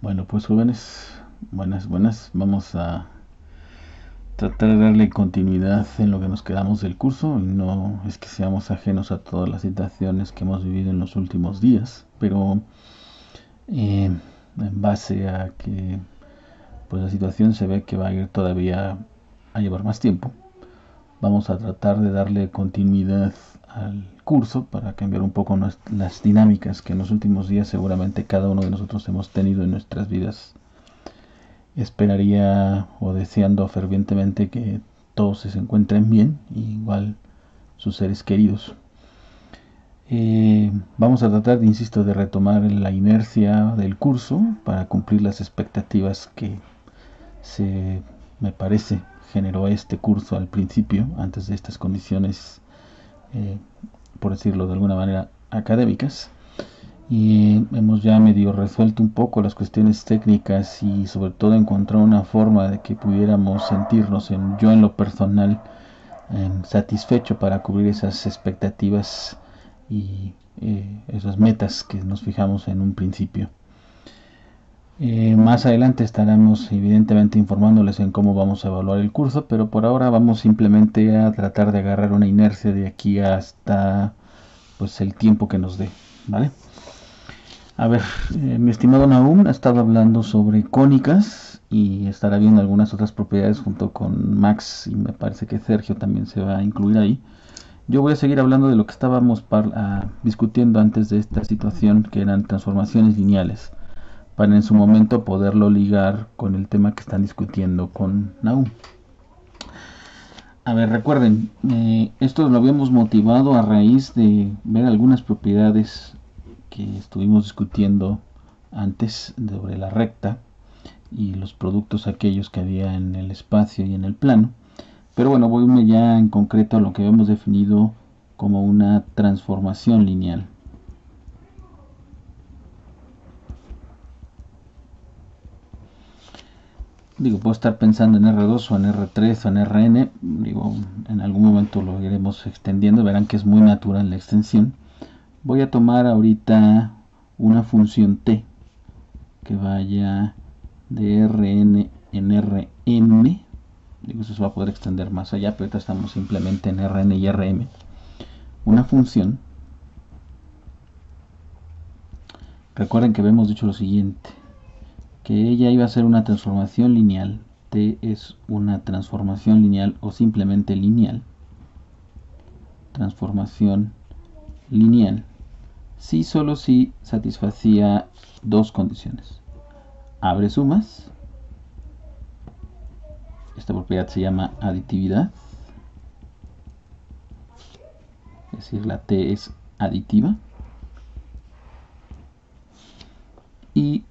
Bueno, pues jóvenes, buenas. Vamos a tratar de darle continuidad en lo que nos quedamos del curso. Y no es que seamos ajenos a todas las situaciones que hemos vivido en los últimos días, pero en base a que pues la situación se ve que va a ir todavía a llevar más tiempo, vamos a tratar de darle continuidad al curso para cambiar un poco las dinámicas que en los últimos días seguramente cada uno de nosotros hemos tenido en nuestras vidas. Esperaría o deseando fervientemente que todos se encuentren bien, igual sus seres queridos. Vamos a tratar, insisto, de retomar la inercia del curso para cumplir las expectativas que me parece, generó este curso al principio, antes de estas condiciones, por decirlo de alguna manera, académicas. Y hemos ya medio resuelto un poco las cuestiones técnicas y sobre todo encontrar una forma de que pudiéramos sentirnos, yo en lo personal, satisfecho para cubrir esas expectativas y esas metas que nos fijamos en un principio. Más adelante estaremos evidentemente informándoles en cómo vamos a evaluar el curso, pero por ahora vamos simplemente a tratar de agarrar una inercia de aquí hasta pues el tiempo que nos dé, ¿vale? A ver, mi estimado Nahum ha estado hablando sobre cónicas y estará viendo algunas otras propiedades junto con Max, y me parece que Sergio también se va a incluir ahí. Yo voy a seguir hablando de lo que estábamos discutiendo antes de esta situación, que eran transformaciones lineales, para en su momento poderlo ligar con el tema que están discutiendo con Nahum. A ver, recuerden, esto lo habíamos motivado a raíz de ver algunas propiedades que estuvimos discutiendo antes sobre la recta y los productos aquellos que había en el espacio y en el plano. Pero bueno, voy ya en concreto a lo que habíamos definido como una transformación lineal. Digo, puedo estar pensando en R2 o en R3 o en Rn. Digo, en algún momento lo iremos extendiendo. Verán que es muy natural la extensión. Voy a tomar ahorita una función t que vaya de Rn en Rm. Digo, eso se va a poder extender más allá, pero ahorita estamos simplemente en Rn y Rm. Una función. Recuerden que habíamos dicho lo siguiente, que ella iba a ser una transformación lineal. T es una transformación lineal o simplemente lineal. Transformación lineal. Si solo si satisfacía dos condiciones. Abre sumas. Esta propiedad se llama aditividad. Es decir, la T es aditiva. Y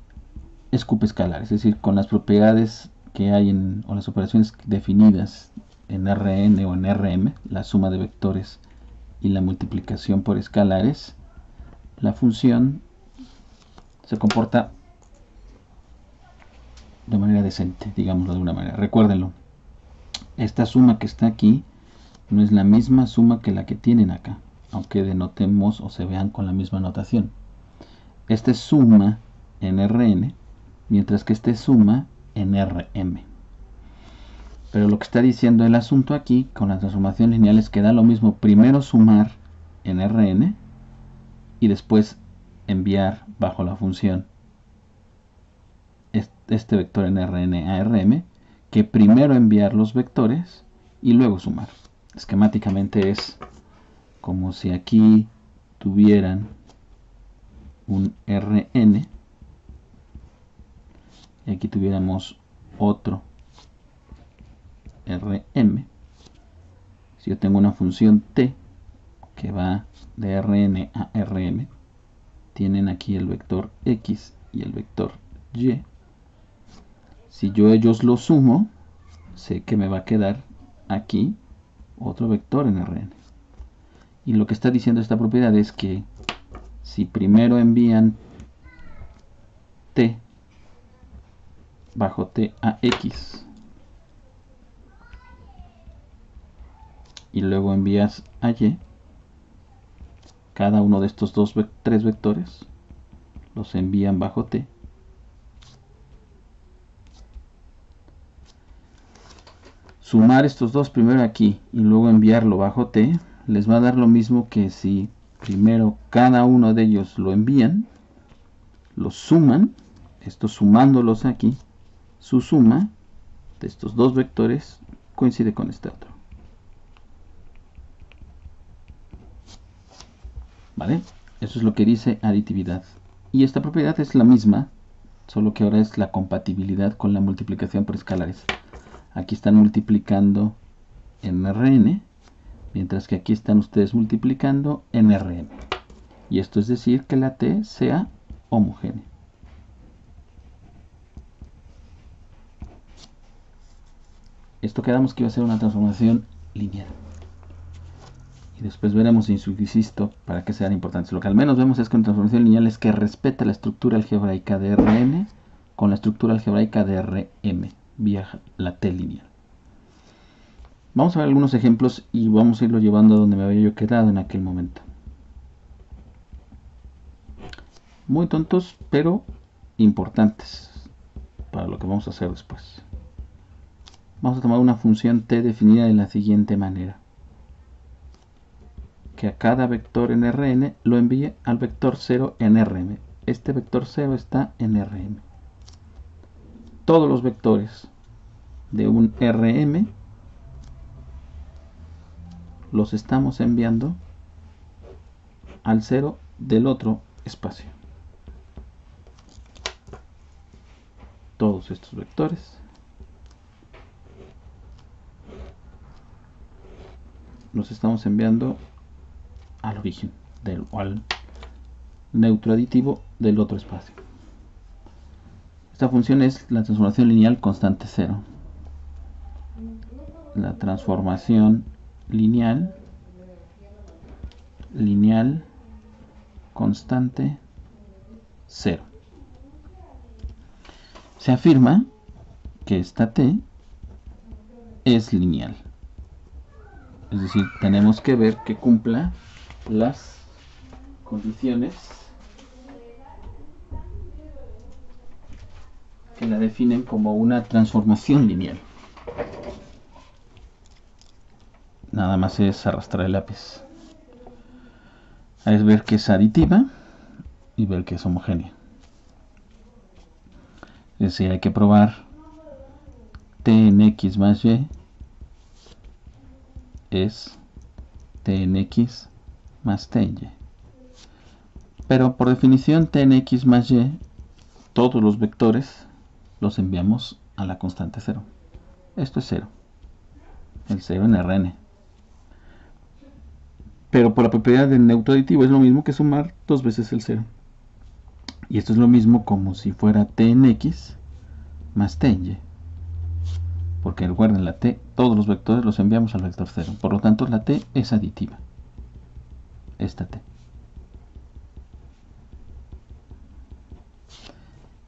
escupe escalar, es decir, con las propiedades que hay o las operaciones definidas en Rn o en Rm, la suma de vectores y la multiplicación por escalares, la función se comporta de manera decente, digámoslo de una manera. Recuérdenlo, esta suma que está aquí no es la misma suma que la que tienen acá, aunque denotemos o se vean con la misma notación. Esta es suma en Rn, mientras que esta es suma en Rm. Pero lo que está diciendo el asunto aquí con la transformación lineal es que da lo mismo primero sumar en Rn y después enviar bajo la función este vector en Rn a Rm, que primero enviar los vectores y luego sumar. Esquemáticamente es como si aquí tuvieran un Rn y aquí tuviéramos otro Rm. Si yo tengo una función t que va de Rn a Rm, tienen aquí el vector x y el vector y. Si yo ellos los sumo, sé que me va a quedar aquí otro vector en Rn. Y lo que está diciendo esta propiedad es que si primero envían t bajo t a x y luego envías a y, cada uno de estos tres vectores los envían bajo t sumar estos dos primero aquí y luego enviarlo bajo T, les va a dar lo mismo que si primero cada uno de ellos lo envían, los suman, esto sumándolos aquí, su suma de estos dos vectores coincide con este otro. ¿Vale? Eso es lo que dice aditividad. Y esta propiedad es la misma, solo que ahora es la compatibilidad con la multiplicación por escalares. Aquí están multiplicando en Rn, mientras que aquí están ustedes multiplicando en Rm. Y esto es decir que la T sea homogénea. Esto quedamos que iba a ser una transformación lineal. Y después veremos, insisto, para qué serán importantes. Lo que al menos vemos es que una transformación lineal es que respeta la estructura algebraica de Rn con la estructura algebraica de Rm, vía la T lineal. Vamos a ver algunos ejemplos y vamos a irlo llevando a donde me había yo quedado en aquel momento. Muy tontos, pero importantes para lo que vamos a hacer después. Vamos a tomar una función t definida de la siguiente manera: que a cada vector en Rn lo envíe al vector 0 en Rm. Este vector 0 está en Rm. Todos los vectores de un Rm los estamos enviando al 0 del otro espacio. Todos estos vectores los estamos enviando al origen o al neutro aditivo del otro espacio. Esta función es la transformación lineal constante 0. La transformación lineal constante 0. Se afirma que esta T es lineal. Es decir, tenemos que ver que cumpla las condiciones que la definen como una transformación lineal. Nada más es arrastrar el lápiz. Es ver que es aditiva y ver que es homogénea. Es decir, hay que probar t en x más y es t en x más t en y. Pero por definición t en x más y, todos los vectores los enviamos a la constante 0. Esto es 0. El 0 en Rn. Pero por la propiedad del neutro aditivo es lo mismo que sumar dos veces el 0. Y esto es lo mismo como si fuera t en x más t en y. Porque recuerden, la t, todos los vectores los enviamos al vector 0. Por lo tanto, la t es aditiva. Esta t.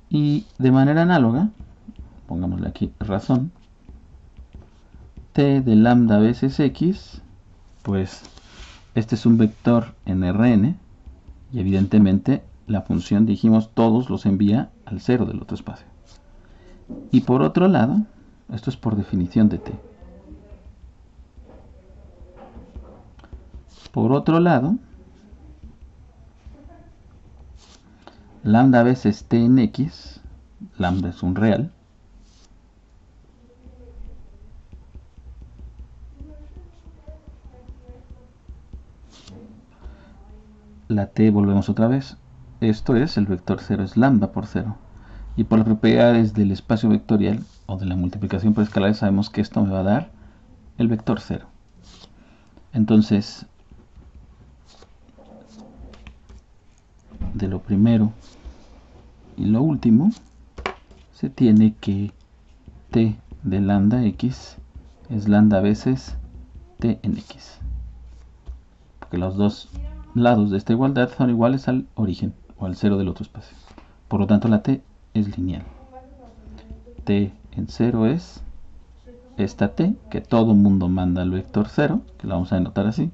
Y de manera análoga, pongámosle aquí razón, t de lambda veces x, pues este es un vector en Rn, y evidentemente la función, dijimos, todos los envía al 0 del otro espacio. Y por otro lado, esto es por definición de t. Por otro lado, lambda veces t en x, lambda es un real, la t, volvemos otra vez, esto es, el vector 0 es lambda por 0. Y por las propiedades del espacio vectorial o de la multiplicación por escalares sabemos que esto me va a dar el vector 0. Entonces, de lo primero y lo último, se tiene que t de lambda x es lambda veces t en x. Porque los dos lados de esta igualdad son iguales al origen o al 0 del otro espacio. Por lo tanto, la t es lineal. T en 0 es esta t, que todo mundo manda al vector 0, que la vamos a denotar así.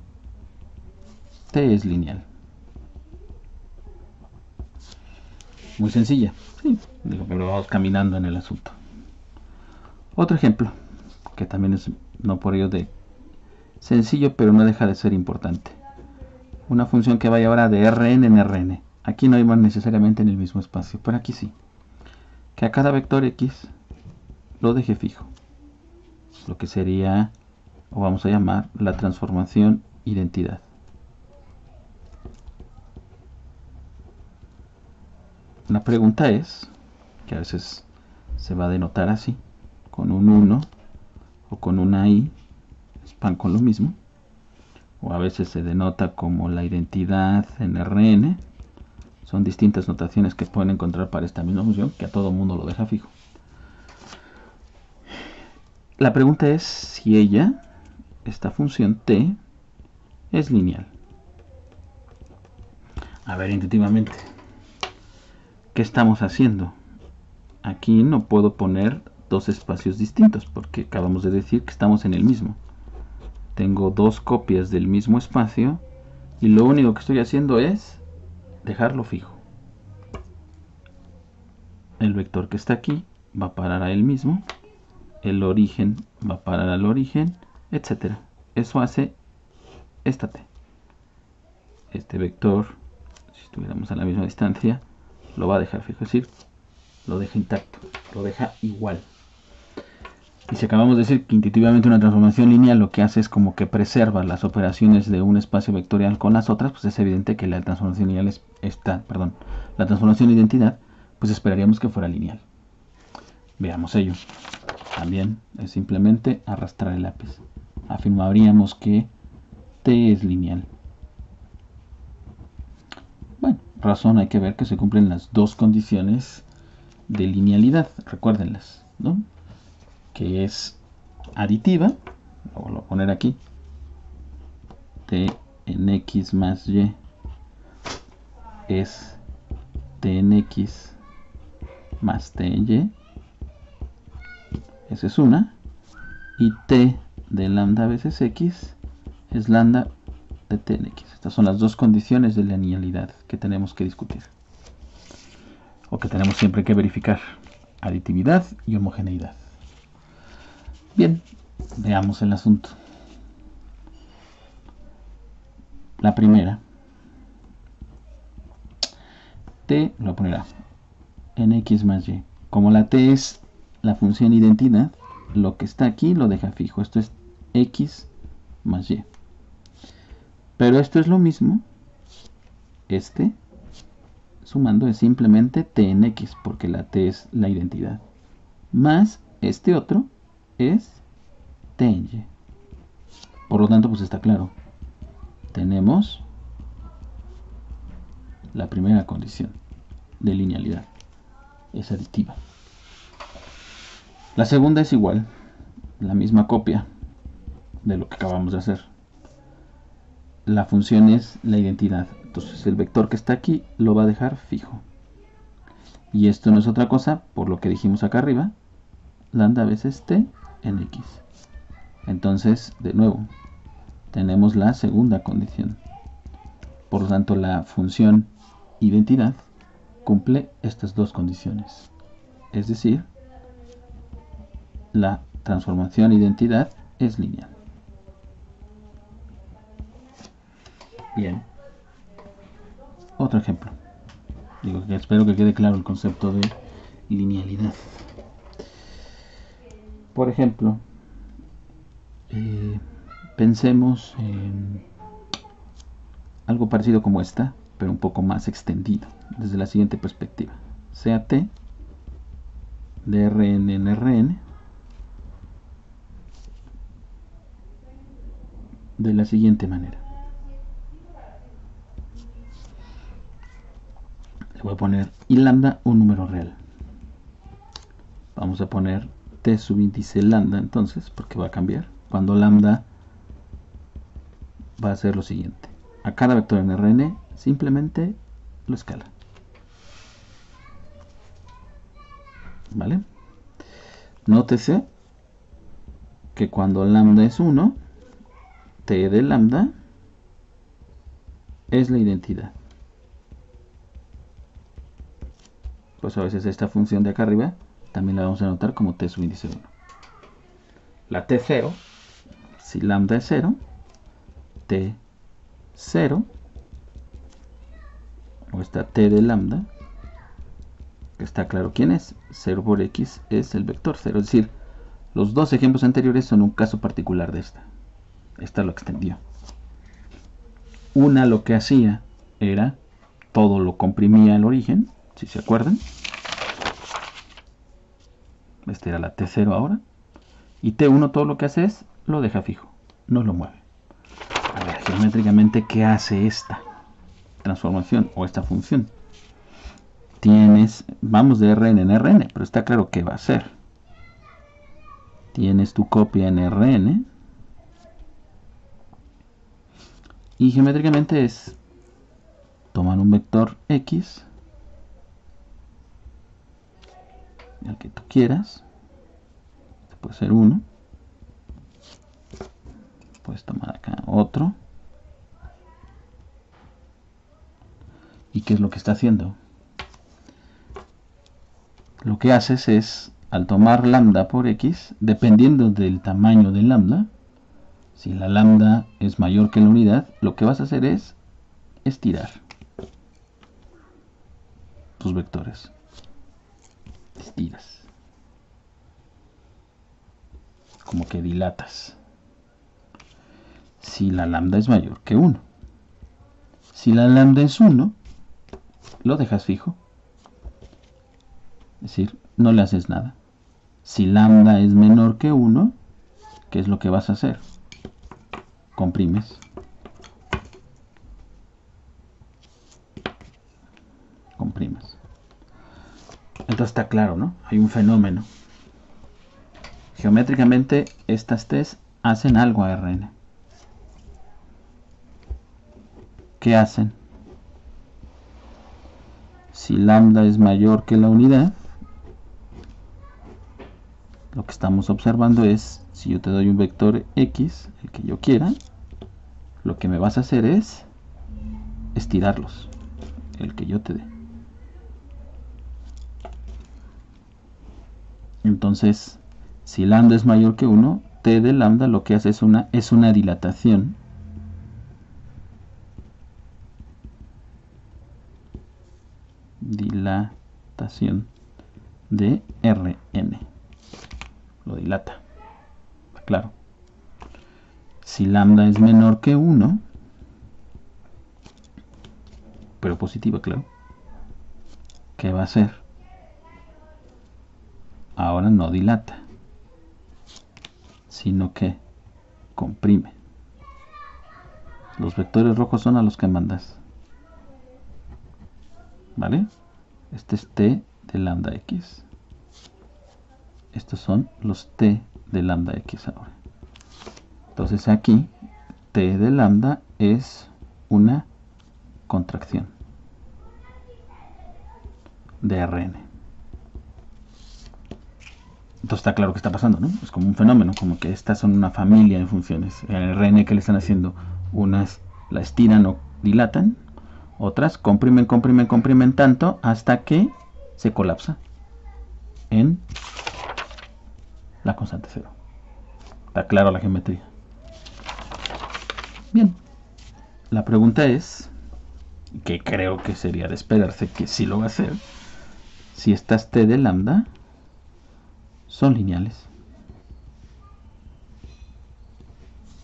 T es lineal. Muy sencilla, sí, digo, pero vamos caminando en el asunto. Otro ejemplo, que también es no por ello de sencillo, pero no deja de ser importante. Una función que vaya ahora de Rn en Rn. Aquí no iban necesariamente en el mismo espacio, pero aquí sí. Que a cada vector X lo deje fijo. Lo que sería, o vamos a llamar, la transformación identidad. La pregunta es, que a veces se va a denotar así, con un 1 o con una i, van con lo mismo, o a veces se denota como la identidad en Rn. Son distintas notaciones que pueden encontrar para esta misma función, que a todo mundo lo deja fijo. La pregunta es si ella, esta función t, es lineal. A ver, intuitivamente, ¿qué estamos haciendo? Aquí no puedo poner dos espacios distintos, porque acabamos de decir que estamos en el mismo. Tengo dos copias del mismo espacio, y lo único que estoy haciendo es dejarlo fijo. El vector que está aquí va a parar a él mismo, el origen va a parar al origen, etc. Eso hace esta t. Este vector, si estuviéramos a la misma distancia, lo va a dejar fijo, es decir, lo deja intacto, lo deja igual. Y si acabamos de decir que intuitivamente una transformación lineal lo que hace es como que preserva las operaciones de un espacio vectorial con las otras, pues es evidente que la transformación lineal la transformación de identidad, pues esperaríamos que fuera lineal. Veamos ello. También es simplemente arrastrar el lápiz. Afirmaríamos que t es lineal. Bueno, razón hay que ver que se cumplen las dos condiciones de linealidad, recuérdenlas, ¿no? Que es aditiva, lo voy a poner aquí, t en x más y es t en x más t en y, esa es una, y t de lambda veces x es lambda de t en x. Estas son las dos condiciones de linealidad que tenemos que discutir, o que tenemos siempre que verificar: aditividad y homogeneidad. Bien, veamos el asunto. La primera, t lo ponerá en x más y. Como la t es la función identidad, lo que está aquí lo deja fijo. Esto es x más y. Pero esto es lo mismo. Este, sumando, es simplemente t en x, porque la t es la identidad. Más este otro es t en y. Por lo tanto, pues está claro. Tenemos la primera condición de linealidad. Es aditiva. La segunda es igual, la misma copia de lo que acabamos de hacer. La función es la identidad, entonces el vector que está aquí lo va a dejar fijo. Y esto no es otra cosa, por lo que dijimos acá arriba, lambda veces t en x. Entonces, de nuevo, tenemos la segunda condición. Por lo tanto, la función identidad cumple estas dos condiciones. Es decir, la transformación identidad es lineal. Bien. Otro ejemplo. Digo que espero que quede claro el concepto de linealidad. Por ejemplo, pensemos en algo parecido como esta, pero un poco más extendido, desde la siguiente perspectiva. Sea t de Rn en Rn de la siguiente manera. Le voy a poner y lambda un número real. Vamos a poner t subíndice lambda entonces, porque va a cambiar. Cuando lambda va a ser lo siguiente: a cada vector en Rn simplemente lo escala. ¿Vale? Nótese que cuando lambda es 1, t de lambda es la identidad. Pues a veces esta función de acá arriba también la vamos a anotar como t subíndice 1. la T0, si lambda es 0, T0, o esta T de lambda, que está claro quién es, 0 por X es el vector 0, es decir, los dos ejemplos anteriores son un caso particular de esta. Esta lo extendió. Una lo que hacía era, todo lo comprimía al origen, si se acuerdan. Esta era la T0 ahora. Y T1 todo lo que hace es, lo deja fijo, no lo mueve. A ver, geométricamente, ¿qué hace esta transformación o esta función? Tienes, vamos de Rn en Rn, pero está claro qué va a hacer. Tienes tu copia en Rn. Y geométricamente es tomar un vector X, el que tú quieras. Este puede ser 1. Puedes tomar acá otro. ¿Y qué es lo que está haciendo? Lo que haces es, al tomar lambda por X, dependiendo del tamaño del lambda, si la lambda es mayor que la unidad, lo que vas a hacer es estirar tus vectores. Estiras. Como que dilatas. Si la lambda es mayor que 1. Si la lambda es 1, lo dejas fijo. Es decir, no le haces nada. Si lambda es menor que 1, ¿qué es lo que vas a hacer? Comprimes. Comprimes. Entonces está claro, ¿no? Hay un fenómeno. Geométricamente, estas T's hacen algo a Rn. ¿Qué hacen? Si lambda es mayor que la unidad, lo que estamos observando es, si yo te doy un vector X, el que yo quiera, lo que me vas a hacer es estirarlos, el que yo te dé. Entonces, si lambda es mayor que 1, T de lambda lo que hace es una dilatación de Rn. Lo dilata. Claro. Si lambda es menor que 1, pero positiva, claro, ¿qué va a hacer? Ahora no dilata, sino que comprime. Los vectores rojos son a los que mandas. ¿Vale? Este es T de lambda X. Estos son los T de lambda X ahora. Entonces aquí T de lambda es una contracción de Rn. Entonces está claro que está pasando, ¿no? Es como un fenómeno, como que estas son una familia de funciones. En Rn, ¿qué le están haciendo? Unas la estiran o dilatan, otras comprimen tanto hasta que se colapsa en la constante cero. Está claro la geometría. Bien, la pregunta es, que creo que sería de esperarse que sí lo va a hacer, si estas T de lambda son lineales.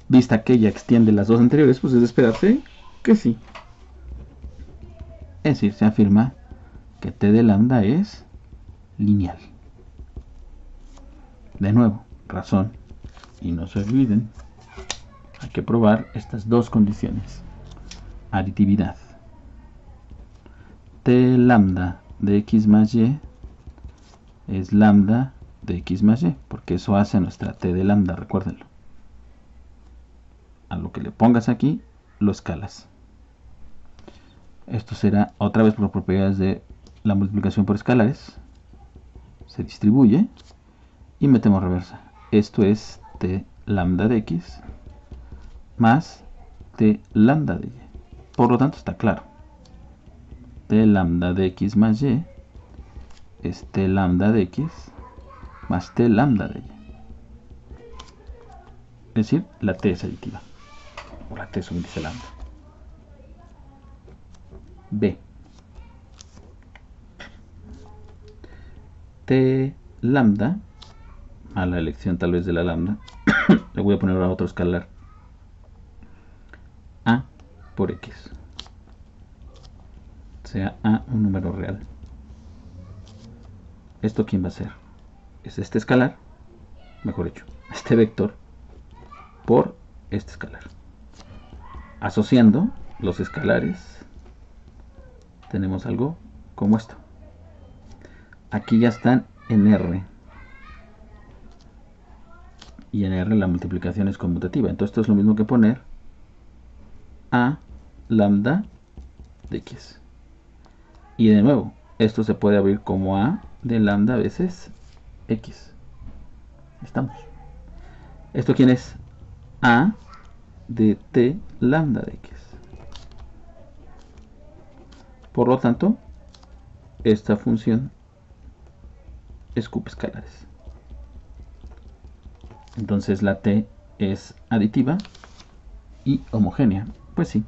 Vista que ella extiende las dos anteriores, pues es de esperarse que sí. Es decir, se afirma que T de lambda es lineal. De nuevo, razón, y no se olviden, hay que probar estas dos condiciones. Aditividad. T lambda de x más y es lambda de x más y, porque eso hace nuestra T de lambda, recuérdenlo. A lo que le pongas aquí, lo escalas. Esto será otra vez por propiedades de la multiplicación por escalares. Se distribuye y metemos reversa. Esto es T lambda de x más T lambda de y. Por lo tanto está claro. T lambda de x más y es T lambda de x más T lambda de y. decir, la t es aditiva, o la t subíndice lambda. B. T lambda, a la elección tal vez de la lambda, le voy a poner ahora otro escalar, a por x, sea a un número real. ¿Esto quién va a ser? Es este escalar, mejor dicho, este vector por este escalar. Asociando los escalares, tenemos algo como esto. Aquí ya están en R. Y en R la multiplicación es conmutativa. Entonces esto es lo mismo que poner a lambda de x. Y de nuevo, esto se puede abrir como a de lambda veces x. Estamos. ¿Esto quién es? A de t lambda de x. Por lo tanto, esta función escupe escalares. Entonces la t es aditiva y homogénea. Pues sí,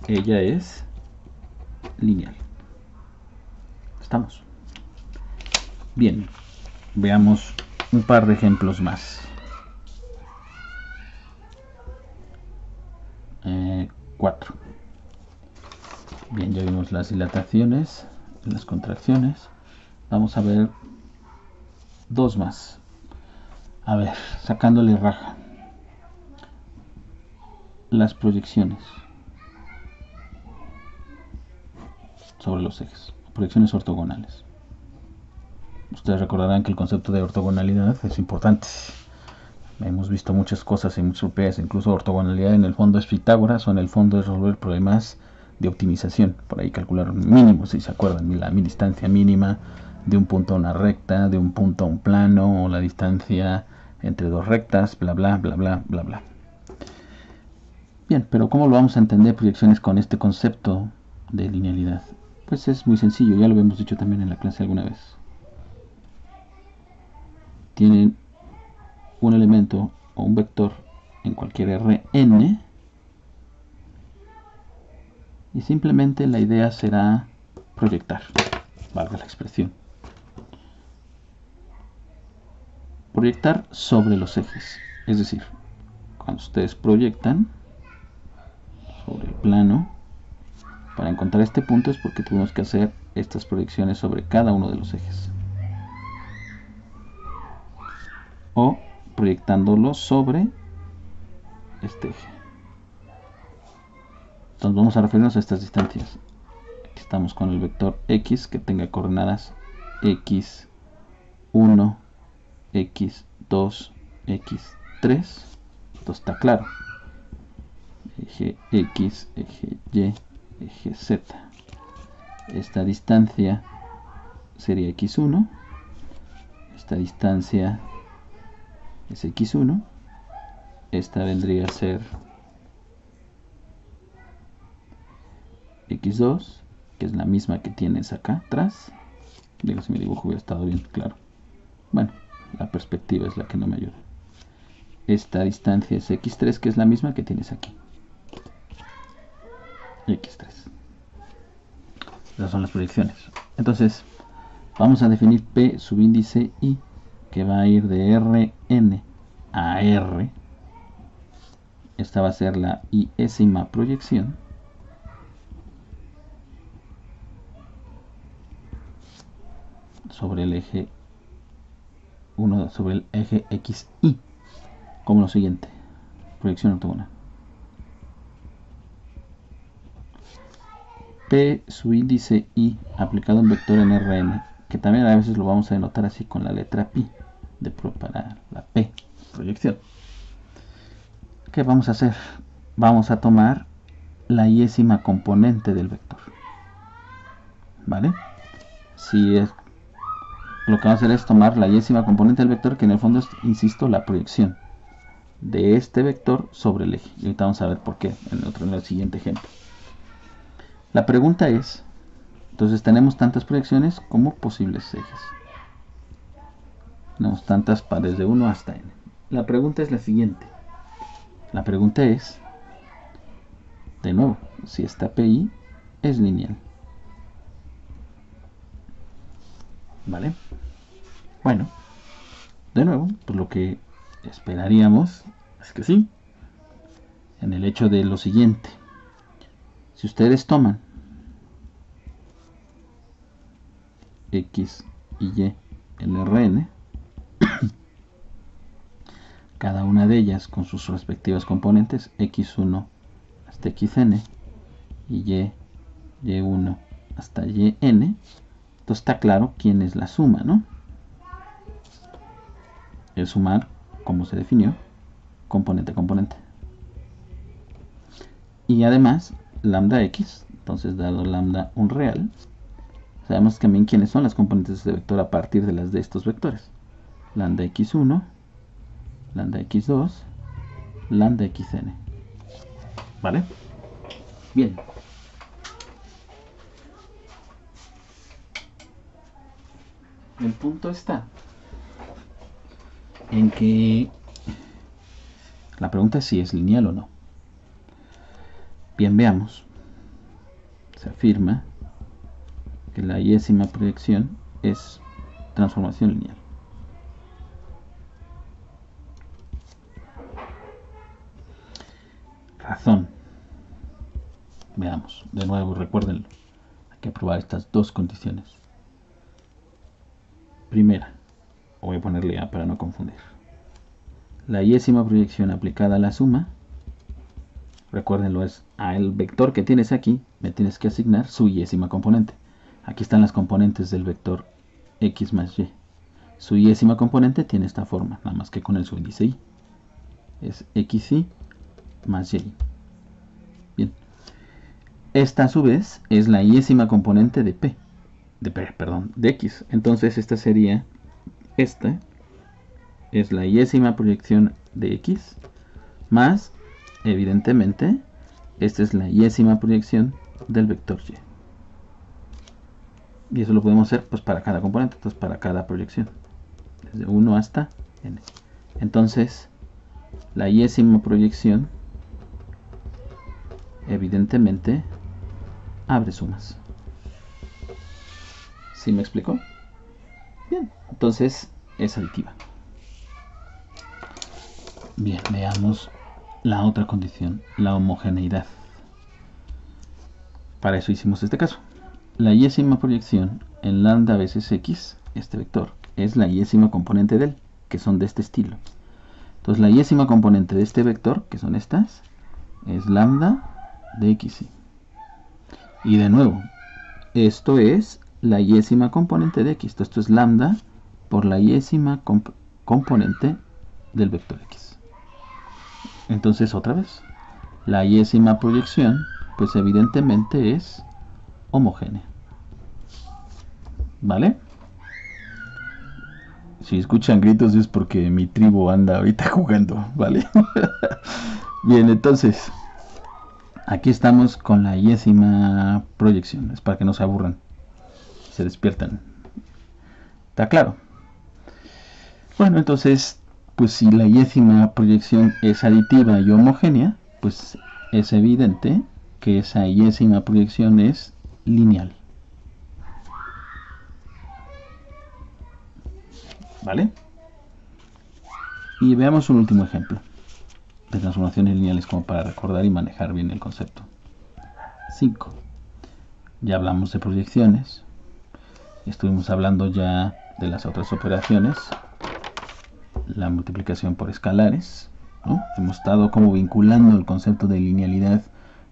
ella es lineal. Estamos. Bien, veamos un par de ejemplos más. 4. Bien, ya vimos las dilataciones, las contracciones. Vamos a ver dos más. A ver, sacándole raja. Las proyecciones sobre los ejes, proyecciones ortogonales. Ustedes recordarán que el concepto de ortogonalidad es importante. Hemos visto muchas cosas y muchas propiedades, incluso ortogonalidad en el fondo es Pitágoras, o en el fondo es resolver problemas de optimización. Por ahí calcular un mínimo, si se acuerdan, la distancia mínima de un punto a una recta, de un punto a un plano, o la distancia entre dos rectas, bla bla bla bla bla bla. Bien, pero ¿cómo lo vamos a entender proyecciones con este concepto de linealidad? Pues es muy sencillo, ya lo hemos dicho también en la clase alguna vez. Tienen un elemento o un vector en cualquier Rn y simplemente la idea será proyectar, valga la expresión. Proyectar sobre los ejes, es decir, cuando ustedes proyectan sobre el plano, para encontrar este punto es porque tuvimos que hacer estas proyecciones sobre cada uno de los ejes. O proyectándolo sobre este eje. Entonces vamos a referirnos a estas distancias. Aquí estamos con el vector x que tenga coordenadas x1, x2, x3. Esto está claro. Eje x, eje y, eje z. Esta distancia sería x1. Esta distancia es x1. Esta vendría a ser x2, que es la misma que tienes acá atrás. Digo, si mi dibujo hubiera estado bien claro. Bueno, la perspectiva es la que no me ayuda. Esta distancia es x3, que es la misma que tienes aquí. x3. Esas son las proyecciones. Entonces, vamos a definir P subíndice I, que va a ir de Rn a R. Esta va a ser la iésima proyección. Sobre el eje 1, sobre el eje XY, como lo siguiente: proyección ortogonal. P subíndice I aplicado a un vector en Rn, que también a veces lo vamos a denotar así con la letra pi para la P, proyección. ¿Qué vamos a hacer? Vamos a tomar la iésima componente del vector, ¿vale? Si es, lo que vamos a hacer es tomar la iésima componente del vector, que en el fondo es, insisto, la proyección de este vector sobre el eje. Y ahorita vamos a ver por qué en el siguiente ejemplo. La pregunta es, entonces tenemos tantas proyecciones como posibles ejes. Tenemos tantas desde 1 hasta n. La pregunta es la siguiente: La pregunta es, de nuevo, si esta PI es lineal. ¿Vale? Bueno, de nuevo, pues lo que esperaríamos es que sí. En el hecho de lo siguiente. Si ustedes toman X y Y en Rn, cada una de ellas con sus respectivas componentes, x1 hasta xn y y1 hasta yn, entonces está claro quién es la suma, ¿no? El sumar, como se definió, componente a componente. Y además, lambda x, entonces dado lambda un real, sabemos también quiénes son las componentes de este vector a partir de las de estos vectores. Lambda x1, lambda x2, lambda xn. ¿Vale? Bien. El punto está en que la pregunta es si es lineal o no. Bien, veamos. Se afirma que la y-ésima proyección es transformación lineal. Razón. Veamos, de nuevo, recuérdenlo. Hay que probar estas dos condiciones. Primera, voy a ponerle A para no confundir. La y-ésima proyección aplicada a la suma, recuérdenlo, es al vector que tienes aquí, me tienes que asignar su y-ésima componente. Aquí están las componentes del vector x más y. Su y-ésima componente tiene esta forma, nada más que con el subíndice y. Es xy más y. Bien. Esta a su vez es la y-ésima componente de p. De x. Entonces esta sería, esta es la y-ésima proyección de x más, evidentemente, esta es la y-ésima proyección del vector y. Y eso lo podemos hacer pues para cada componente, entonces para cada proyección, desde 1 hasta n. Entonces, la y-ésima proyección, evidentemente, abre sumas. ¿Sí me explicó? Bien, entonces es aditiva. Bien, veamos la otra condición, la homogeneidad. Para eso hicimos este caso. La y-ésima proyección en lambda veces x, este vector, es la y-ésima componente de él, que son de este estilo. Entonces la y-ésima componente de este vector, que son estas, es lambda de xy. Y de nuevo, esto es la y-ésima componente de x. Esto es lambda por la y-ésima componente del vector x. Entonces otra vez, la y-ésima proyección, pues evidentemente es homogénea. ¿Vale? Si escuchan gritos es porque mi tribu anda ahorita jugando, ¿vale? Bien, entonces, aquí estamos con la y-ésima proyección. Es para que no se aburran, se despiertan. ¿Está claro? Bueno, entonces, pues si la y-ésima proyección es aditiva y homogénea, pues es evidente que esa y-ésima proyección es lineal. ¿Vale? Y veamos un último ejemplo de transformaciones lineales como para recordar y manejar bien el concepto. 5. Ya hablamos de proyecciones. Estuvimos hablando ya de las otras operaciones. La multiplicación por escalares, ¿no? Hemos estado como vinculando el concepto de linealidad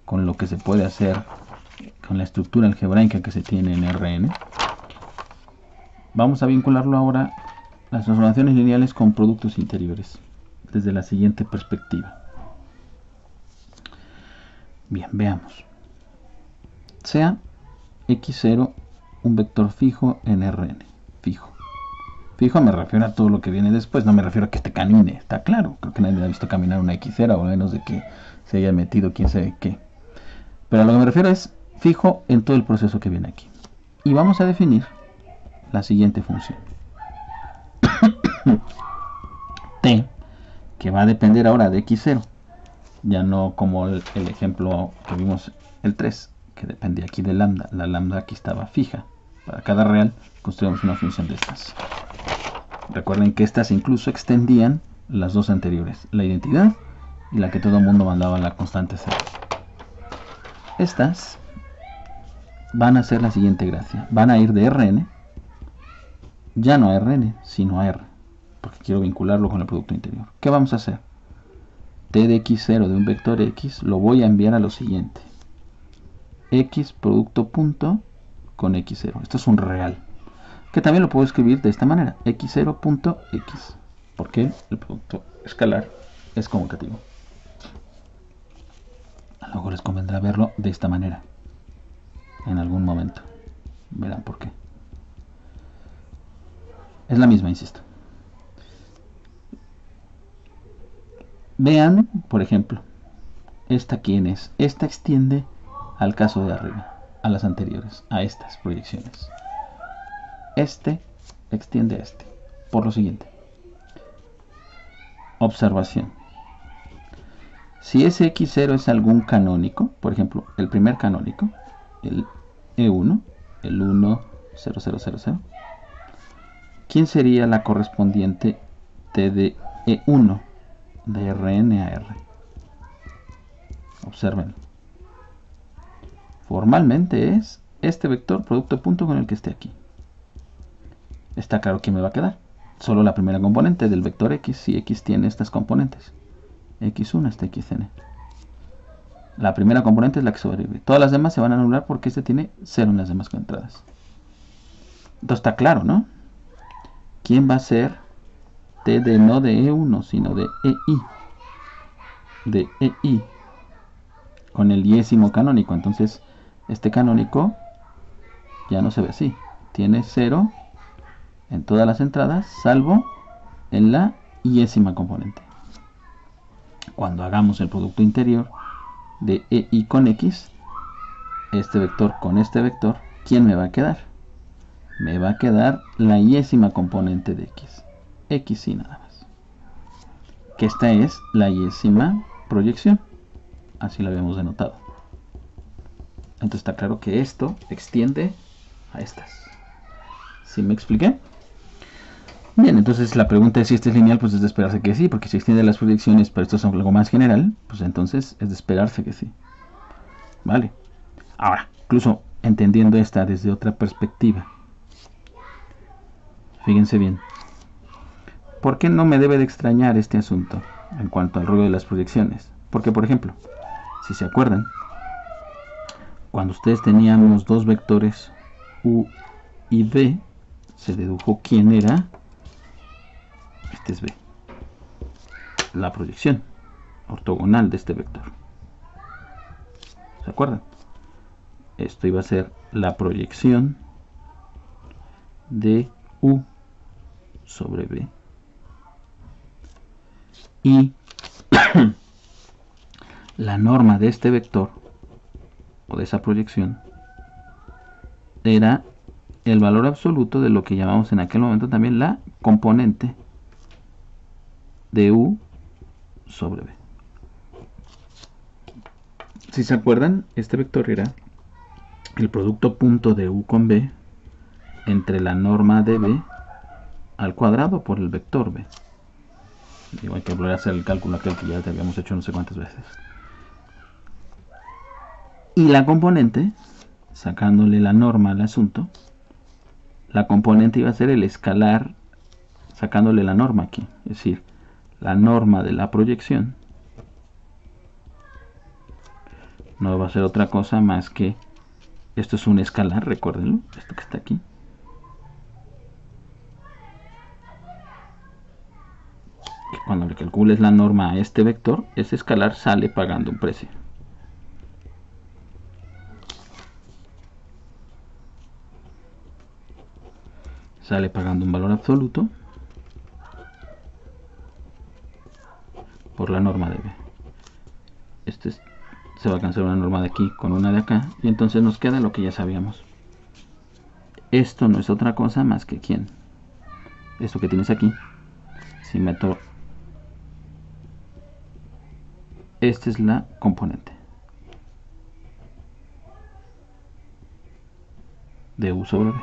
con lo que se puede hacer con la estructura algebraica que se tiene en Rn. Vamos a vincularlo ahora, las transformaciones lineales, con productos interiores, desde la siguiente perspectiva. Bien, veamos. Sea x0 un vector fijo en Rn. Fijo me refiero a todo lo que viene después, no me refiero a que este camine, está claro. Creo que nadie ha visto caminar una x0, o menos de que se haya metido quién sabe qué. Pero a lo que me refiero es fijo en todo el proceso que viene aquí. Y vamos a definir la siguiente función. T, que va a depender ahora de x0 Ya no como el ejemplo que vimos el 3, que dependía aquí de lambda. La lambda aquí estaba fija. Para cada real construimos una función de estas. Recuerden que estas incluso extendían las dos anteriores, la identidad y la que todo el mundo mandaba a la constante 0. Estas van a hacer la siguiente gracia. Van a ir de Rn, ya no a Rn, sino a R, porque quiero vincularlo con el producto interior. ¿Qué vamos a hacer? T de x0 de un vector x lo voy a enviar a lo siguiente. X producto punto con x0. Esto es un real. Que también lo puedo escribir de esta manera. x0.x. Porque el producto escalar es conmutativo. A lo mejor les convendrá verlo de esta manera. En algún momento. Verán por qué. Es la misma, insisto. Vean, por ejemplo, esta quién es. Esta extiende al caso de arriba, a las anteriores, a estas proyecciones. Este extiende a este. Por lo siguiente. Observación. Si ese x0 es algún canónico, por ejemplo, el primer canónico, el E1, el 1, 0, 0, 0, 0, ¿quién sería la correspondiente T de E1 de Rn a R? Observen. Formalmente es este vector producto punto con el que esté aquí. Está claro que me va a quedar. Solo la primera componente del vector x, si x tiene estas componentes. x1 hasta xn. La primera componente es la que sobrevive. Todas las demás se van a anular porque este tiene 0 en las demás entradas. Entonces está claro, ¿no? ¿Quién va a ser T de no de E1, sino de EI? De EI. Con el diésimo canónico. Entonces, este canónico ya no se ve así. Tiene 0 en todas las entradas, salvo en la iésima componente. Cuando hagamos el producto interior de EI con X, este vector con este vector, ¿quién me va a quedar? Me va a quedar la iésima componente de X. X y nada más. Que esta es la iésima proyección. Así la habíamos denotado. Entonces está claro que esto extiende a estas. ¿Sí me expliqué? Bien, entonces la pregunta es si este es lineal, pues es de esperarse que sí, porque si extiende las proyecciones, pero esto es algo más general, pues entonces es de esperarse que sí. Vale. Ahora, incluso entendiendo esta desde otra perspectiva, fíjense bien. ¿Por qué no me debe de extrañar este asunto en cuanto al rollo de las proyecciones? Porque, por ejemplo, si se acuerdan, cuando ustedes tenían los dos vectores u y v, se dedujo quién era. Este es b, la proyección ortogonal de este vector. ¿Se acuerdan? Esto iba a ser la proyección de u sobre b. Y la norma de este vector, o de esa proyección, era el valor absoluto de lo que llamamos en aquel momento también la componente de u sobre b. Si se acuerdan, este vector era el producto punto de u con b entre la norma de b al cuadrado por el vector b. Digo, hay que volver a hacer el cálculo aquel que ya te habíamos hecho no sé cuántas veces. Y la componente, sacándole la norma al asunto, la componente iba a ser el escalar, sacándole la norma aquí, es decir, la norma de la proyección no va a ser otra cosa más que, esto es un escalar, recuérdenlo, esto que está aquí. Y cuando le calcules la norma a este vector, ese escalar sale pagando un precio. Sale pagando un valor absoluto por la norma de b. Se va a cancelar una norma de aquí con una de acá, y entonces nos queda lo que ya sabíamos. Esto no es otra cosa más que ¿quién? Esto que tienes aquí. Si meto esta es la componente de U sobre B.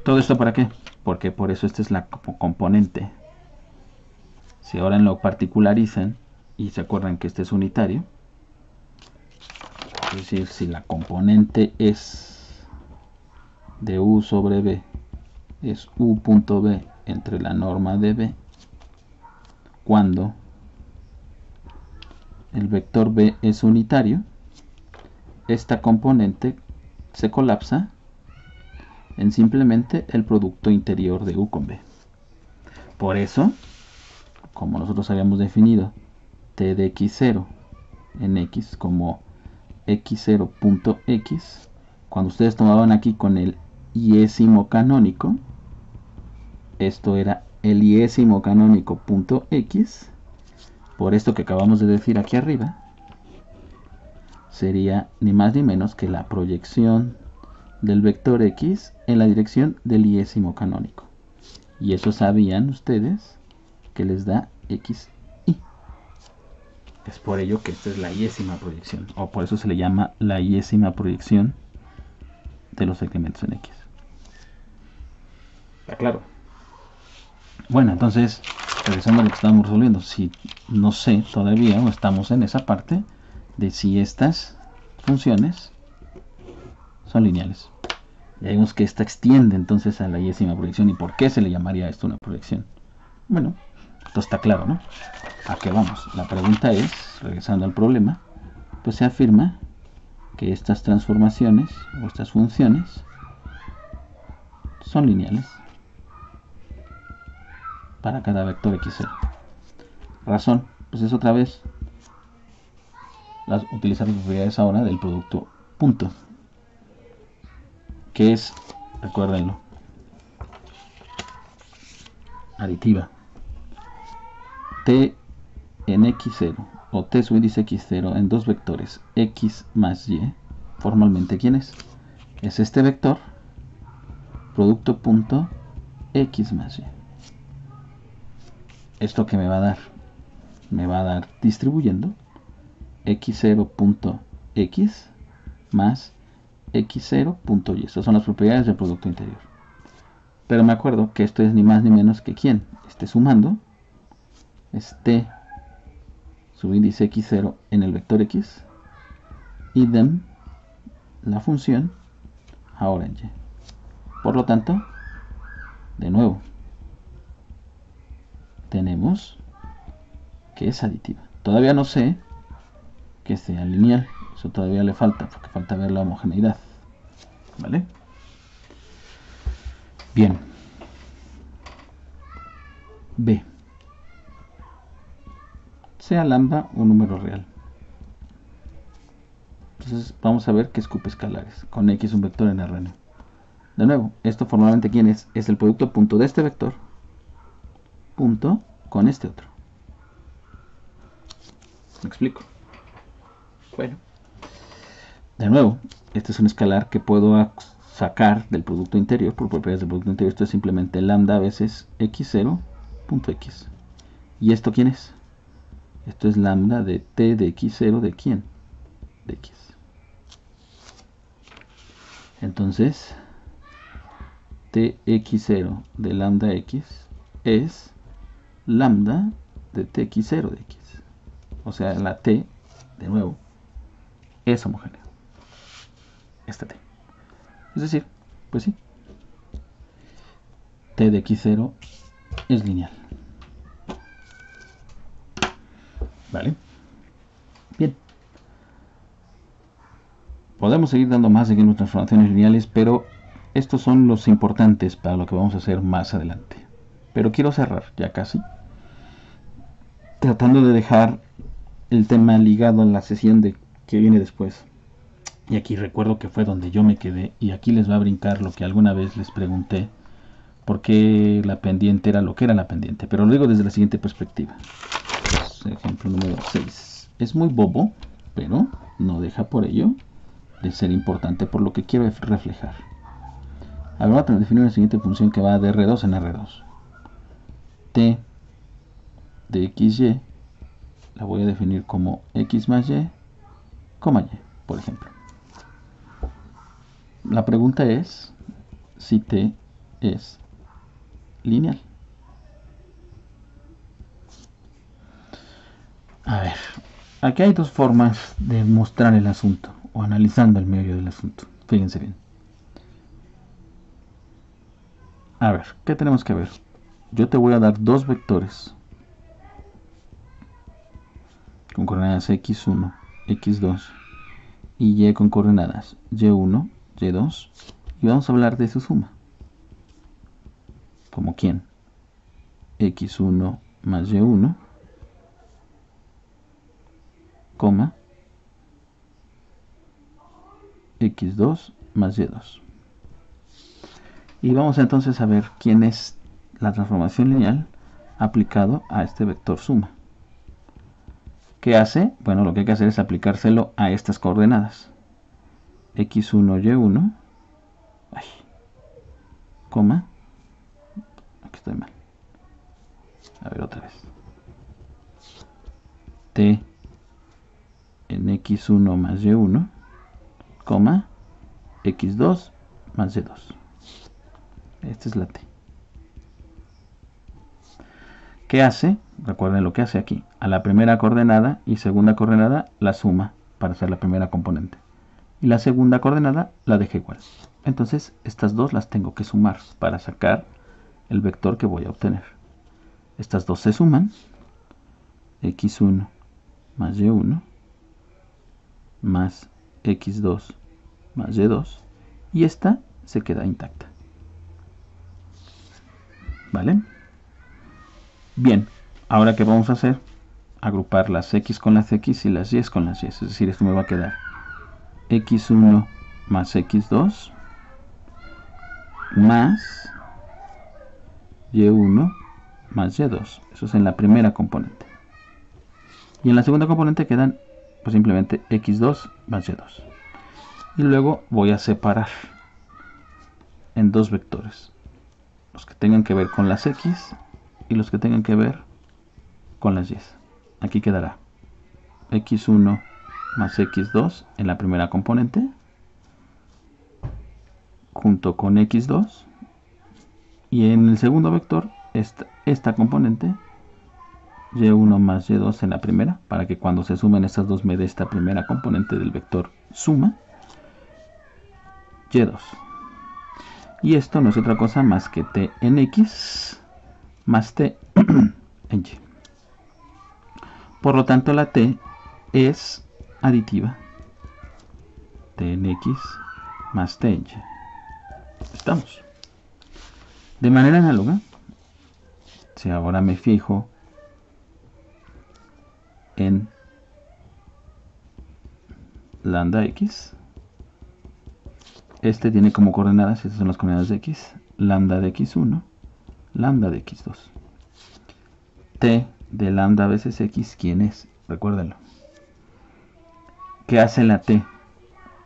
¿Todo esto para qué? Porque por eso esta es la componente. Si ahora lo particularizan y se acuerdan que este es unitario, es decir, si la componente es de U sobre B es U.B entre la norma de B, cuando el vector B es unitario, esta componente se colapsa en simplemente el producto interior de U con B. Por eso, como nosotros habíamos definido T de x0 en x como x0.x, cuando ustedes tomaban aquí con el iésimo canónico, esto era el iésimo canónico punto x, por esto que acabamos de decir aquí arriba, sería ni más ni menos que la proyección del vector x en la dirección del iésimo canónico. Y eso sabían ustedes que les da xy. Es por ello que esta es la iésima proyección, o por eso se le llama la iésima proyección de los segmentos en x. ¿Está claro? Bueno, entonces, regresando a lo que estábamos resolviendo, si no sé todavía, o estamos en esa parte de si estas funciones son lineales. Ya vimos que esta extiende entonces a la iésima proyección. ¿Y por qué se le llamaría esto una proyección? Bueno, esto está claro, ¿no? ¿A qué vamos? La pregunta es, regresando al problema, pues se afirma que estas transformaciones o estas funciones son lineales para cada vector x0. Razón, pues es otra vez utilizar las propiedades ahora del producto punto, que es, recuérdenlo, aditiva. T en x0 o t subíndice x0 en dos vectores x más y, formalmente, ¿quién es? Es este vector, producto punto x más y. ¿Esto que me va a dar? Me va a dar distribuyendo x0.x más x0.y. Estas son las propiedades del producto interior. Pero me acuerdo que esto es ni más ni menos que ¿quién? Este sumando es t subíndice x0 en el vector x, idem la función ahora en y. Por lo tanto, de nuevo, tenemos que es aditiva. Todavía no sé que sea lineal, eso todavía le falta, porque falta ver la homogeneidad. ¿Vale? Bien. B. Sea lambda un número real. Entonces vamos a ver que escupe escalares. Con x un vector en Rn. De nuevo, esto formalmente ¿quién es? Es el producto punto de este vector punto con este otro. ¿Me explico? Bueno. De nuevo, este es un escalar que puedo sacar del producto interior por propiedades del producto interior. Esto es simplemente lambda veces x0.x. ¿Y esto quién es? Esto es lambda de t de x0 de quién? De x. Entonces, tx0 de lambda x es lambda de tx0 de x. O sea, la t, de nuevo, es homogénea. Esta t. Es decir, pues sí, t de x0 es lineal. ¿Vale? Bien. Podemos seguir dando más ejemplos de transformaciones lineales, pero estos son los importantes para lo que vamos a hacer más adelante. Pero quiero cerrar ya casi, tratando de dejar el tema ligado a la sesión que viene después. Y aquí recuerdo que fue donde yo me quedé, y aquí les va a brincar lo que alguna vez les pregunté, por qué la pendiente era lo que era la pendiente, pero lo digo desde la siguiente perspectiva. Ejemplo número 6. Es muy bobo, pero no deja por ello de ser importante por lo que quiero reflejar. Ahora vamos a definir la siguiente función que va de R2 en R2. T de xy, la voy a definir como x más y, coma y, por ejemplo. La pregunta es si t es lineal. A ver, aquí hay dos formas de mostrar el asunto, o analizando el medio del asunto. Fíjense bien. A ver, ¿qué tenemos que ver? Yo te voy a dar dos vectores con coordenadas x1, x2 y y con coordenadas y1, y2, y vamos a hablar de su suma. ¿Como quién? x1 más y1, coma, x2 más y2. Y vamos entonces a ver quién es la transformación lineal aplicado a este vector suma. ¿Qué hace? Bueno, lo que hay que hacer es aplicárselo a estas coordenadas. x1, y1, coma, aquí estoy mal. A ver otra vez. T en x1 más y1, coma, x2 más y2. Esta es la t. ¿Qué hace? Recuerden lo que hace aquí. A la primera coordenada y segunda coordenada la suma para hacer la primera componente. Y la segunda coordenada la deja igual. Entonces estas dos las tengo que sumar para sacar el vector que voy a obtener. Estas dos se suman. x1 más y1 más x2 más y2. Y esta se queda intacta. ¿Vale? Bien, ahora ¿qué vamos a hacer? Agrupar las x con las x y las y con las y. Es decir, esto me va a quedar x1 más x2 más y1 más y2. Eso es en la primera componente. Y en la segunda componente quedan pues simplemente x2 más y2. Y luego voy a separar en dos vectores. Los que tengan que ver con las x y los que tengan que ver con las y. Aquí quedará x1 más x2 en la primera componente junto con x2, y en el segundo vector esta componente y1 más y2 en la primera, para que cuando se sumen estas dos me dé esta primera componente del vector suma y2. Y esto no es otra cosa más que t en x más t en y. Por lo tanto, la t es aditiva. T en x más t en y. Estamos. De manera análoga, si ahora me fijo en lambda x, este tiene como coordenadas, estas son las coordenadas de x, lambda de x1, lambda de x2. T de lambda veces x, ¿quién es? Recuérdenlo. ¿Qué hace la t?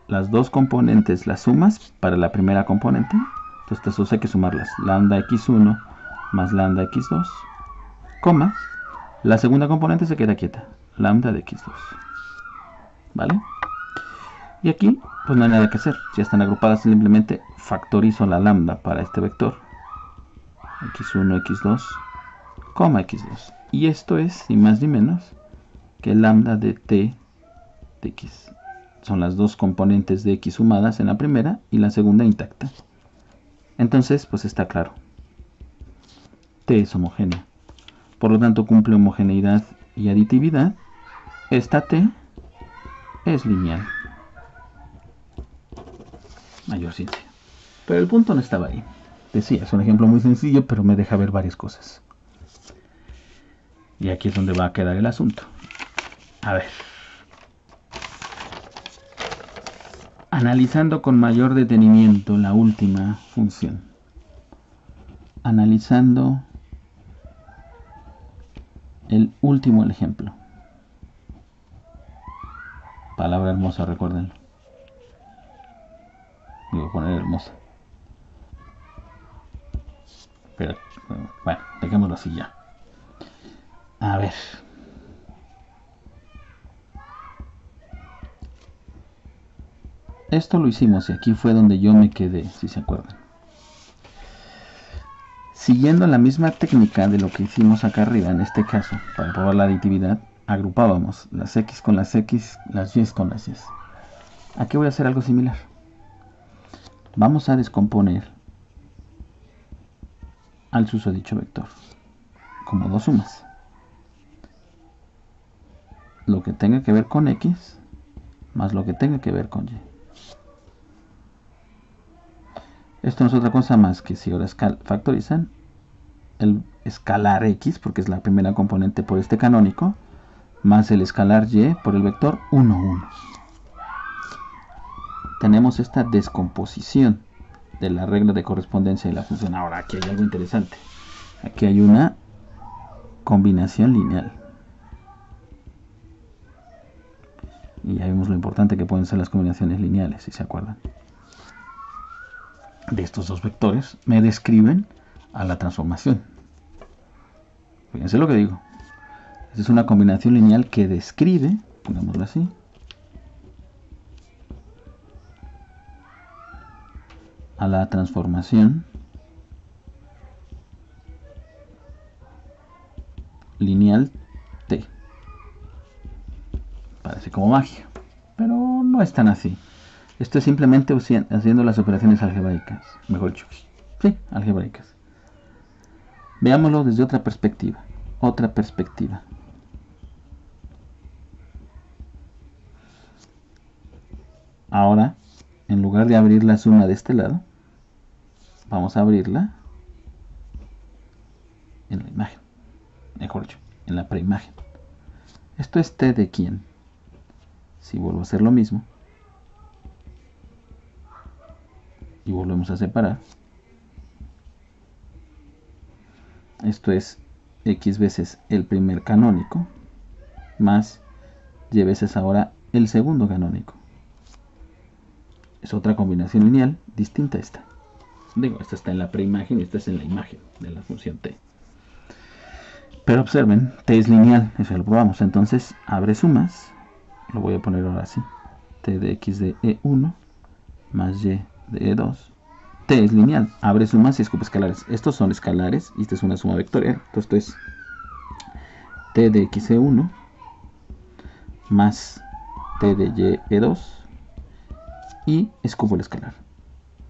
Las dos componentes las sumas para la primera componente, entonces estas dos hay que sumarlas, lambda x1 más lambda x2, coma, la segunda componente se queda quieta, lambda de x2. ¿Vale? Y aquí, pues no hay nada que hacer. Ya están agrupadas, simplemente factorizo la lambda para este vector. x1, x2, coma x2. Y esto es, ni más ni menos, que lambda de t de x. Son las dos componentes de x sumadas en la primera y la segunda intacta. Entonces, pues está claro. T es homogénea. Por lo tanto, cumple homogeneidad y aditividad. Esta t es lineal. Mayor ciencia. Pero el punto no estaba ahí. Decía, es un ejemplo muy sencillo, pero me deja ver varias cosas. Y aquí es donde va a quedar el asunto. A ver. Analizando con mayor detenimiento la última función. Analizando el último ejemplo. Palabra hermosa, recuérdenlo. Voy a poner hermosa. Pero, bueno, dejémoslo así ya. A ver. Esto lo hicimos y aquí fue donde yo me quedé, si se acuerdan. Siguiendo la misma técnica de lo que hicimos acá arriba, en este caso, para probar la aditividad, agrupábamos las X con las X, las Y con las Y. Aquí voy a hacer algo similar. Vamos a descomponer al susodicho vector como dos sumas. Lo que tenga que ver con X más lo que tenga que ver con Y. Esto no es otra cosa más que si ahora factorizan el escalar X, porque es la primera componente por este canónico, más el escalar Y por el vector 1, 1. Tenemos esta descomposición de la regla de correspondencia de la función. Ahora aquí hay algo interesante. Aquí hay una combinación lineal. Y ya vimos lo importante que pueden ser las combinaciones lineales, si se acuerdan. De estos dos vectores me describen a la transformación. Fíjense lo que digo. Esta es una combinación lineal que describe, pongámoslo así, a la transformación lineal T. Parece como magia, pero no es tan así. Esto es simplemente haciendo las operaciones algebraicas, mejor dicho, sí, algebraicas. Veámoslo desde otra perspectiva. Ahora, en lugar de abrir la suma de este lado, vamos a abrirla en la imagen, mejor dicho, en la preimagen. Esto es T de quién. Si vuelvo a hacer lo mismo y volvemos a separar, esto es X veces el primer canónico más Y veces ahora el segundo canónico. Es otra combinación lineal distinta a esta. Digo, esta está en la preimagen y esta es en la imagen de la función T. Pero observen, T es lineal, eso lo probamos. Entonces abre sumas, lo voy a poner ahora así. T de X de E1 más Y de E2. T es lineal, abre sumas y escupe escalares. Estos son escalares y esta es una suma vectorial. Entonces esto es T de X E1 más T de Y E2 y escupo el escalar.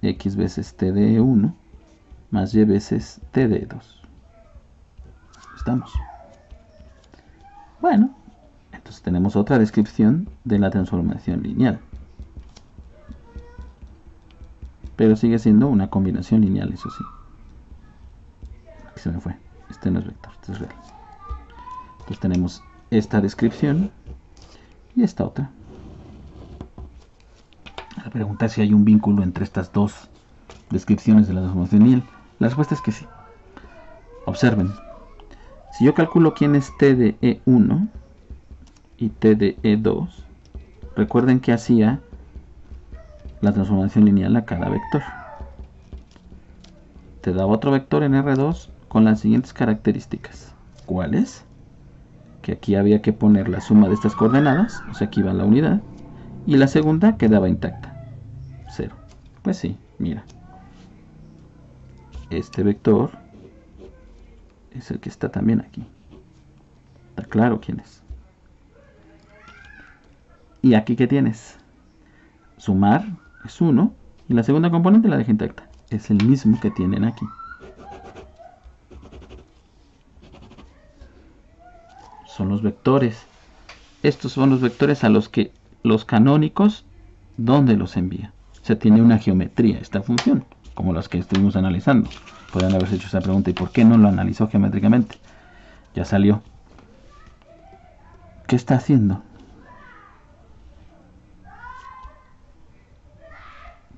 X veces T de E1 más Y veces T de E2. Estamos. Bueno, entonces tenemos otra descripción de la transformación lineal. Pero sigue siendo una combinación lineal, eso sí. Aquí se me fue. Este no es vector, este es real. Entonces tenemos esta descripción y esta otra. A preguntar si hay un vínculo entre estas dos descripciones de la transformación lineal. La respuesta es que sí. Observen. Si yo calculo quién es T de E1 y T de E2, recuerden que hacía la transformación lineal a cada vector. Te daba otro vector en R2 con las siguientes características. ¿Cuáles? Que aquí había que poner la suma de estas coordenadas, o sea, aquí va la unidad, y la segunda quedaba intacta, 0. Pues sí, mira. Este vector es el que está también aquí. Está claro quién es. ¿Y aquí qué tienes? Sumar es 1 y la segunda componente la deja intacta. Es el mismo que tienen aquí. Son los vectores. Estos son los vectores a los que los canónicos, ¿dónde los envía? O sea, tiene una geometría esta función, como las que estuvimos analizando. Podrían haberse hecho esa pregunta, ¿y por qué no lo analizó geométricamente? Ya salió. ¿Qué está haciendo?